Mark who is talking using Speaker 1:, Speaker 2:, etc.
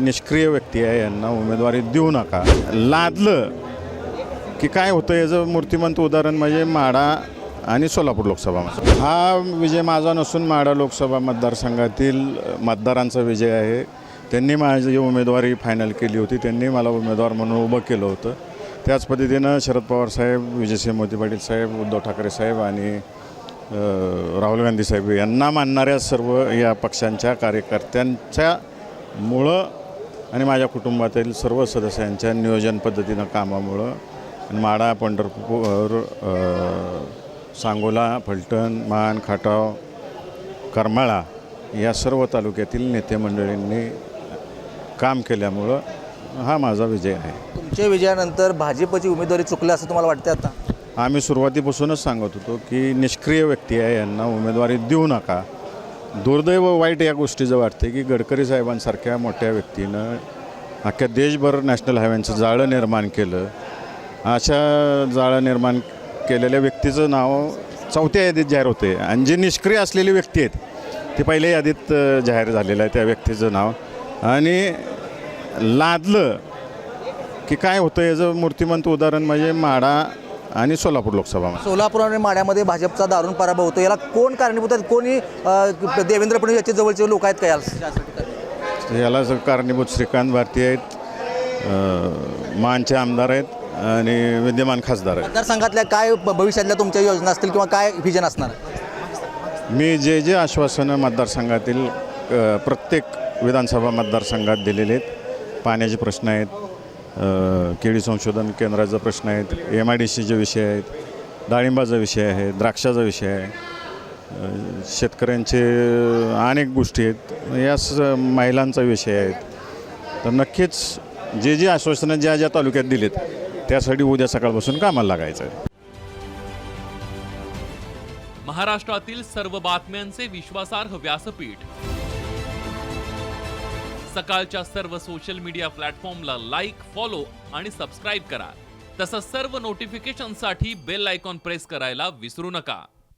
Speaker 1: निष्क्रिय व्यक्ती आहे, यांना उमेदवारी देऊ नका. लादलं की काय होतं याचं मूर्तिमंत उदाहरण म्हणजे माढा आणि सोलापूर लोकसभा. हा विजय माझा नसून माढा लोकसभा मतदारसंघातील मतदारांचा विजय आहे. त्यांनी माझी उमेदवारी फायनल केली होती, त्यांनी मला उमेदवार म्हणून उभं केलं होतं. त्याच पद्धतीनं शरद पवार साहेब, विजयसिंह मोहिते पाटील साहेब, उद्धव ठाकरे साहेब आणि राहुल गांधी साहेब यांना मानणाऱ्या सर्व या पक्षांच्या कार्यकर्त्यांच्या मुळं आणि माझ्या कुटुंबातील सर्व सदस्यांच्या नियोजन पद्धतीनं कामामुळं माढा, पंढरपूर, सांगोला, फलटण, मान, खटाव, करमाळा या सर्व तालुक्यातील नेते मंडळींनी काम केल्यामुळं हा माझा विजय आहे.
Speaker 2: तुमच्या विजयानंतर भाजपची उमेदवारी चुकली असं तुम्हाला वाटतं आता?
Speaker 1: आम्ही सुरुवातीपासूनच सांगत होतो की निष्क्रिय व्यक्ती आहे, यांना उमेदवारी देऊ नका. दुर्दैव वाईट या गोष्टीचं वाटते की गडकरी साहेबांसारख्या मोठ्या व्यक्तीनं अख्ख्या देशभर नॅशनल हायवेचं जाळं निर्माण केलं. अशा जाळं निर्माण केलेल्या व्यक्तीचं नाव चौथ्या यादीत जाहीर होते आणि जे निष्क्रिय असलेली व्यक्ती आहेत ते पहिल्या यादीत जाहीर झालेलं आहे त्या व्यक्तीचं नाव. आणि लादलं की काय होतं याचं मूर्तिमंत उदाहरण म्हणजे माढा आणि सोलापूर लोकसभा.
Speaker 2: सोलापूर आणि माढ्यामध्ये भाजपचा दारुण पराभव होतो. याला कोण कारणीभूत आहेत? कोणी देवेंद्र फडणवीस याचे जवळचे लोक आहेत का
Speaker 1: याला कारणीभूत श्रीकांत भारती आहेत, मानचे आमदार आहेत आणि विद्यमान खासदार आहेत.
Speaker 2: मतदारसंघातल्या काय भविष्यातल्या तुमच्या योजना असतील किंवा काय व्हिजन असणार?
Speaker 1: मी जे आश्वासनं मतदारसंघातील प्रत्येक विधानसभा मतदारसंघात दिलेले आहेत, पाण्याचे प्रश्न आहेत, केळी संशोधन केंद्राचा प्रश्न आहेत, MIDCचे विषय आहेत, डाळिंबाचा विषय आहे, द्राक्षाचा विषय आहे, शेतकऱ्यांचे अनेक गोष्टी आहेत, या महिलांचा विषय आहेत. तर नक्कीच जे आश्वासनं ज्या तालुक्यात दिलेत त्यासाठी उद्या सकाळपासून कामाला लागायचं आहे.
Speaker 3: महाराष्ट्रातील सर्व बातम्यांचे विश्वासार्ह व्यासपीठ, सकाळच्या सर्व सोशल मीडिया प्लॅटफॉर्मला लाईक, फॉलो आणि सबस्क्राईब करा. तसंच सर्व नोटिफिकेशनसाठी बेल आयकॉन प्रेस करायला विसरू नका.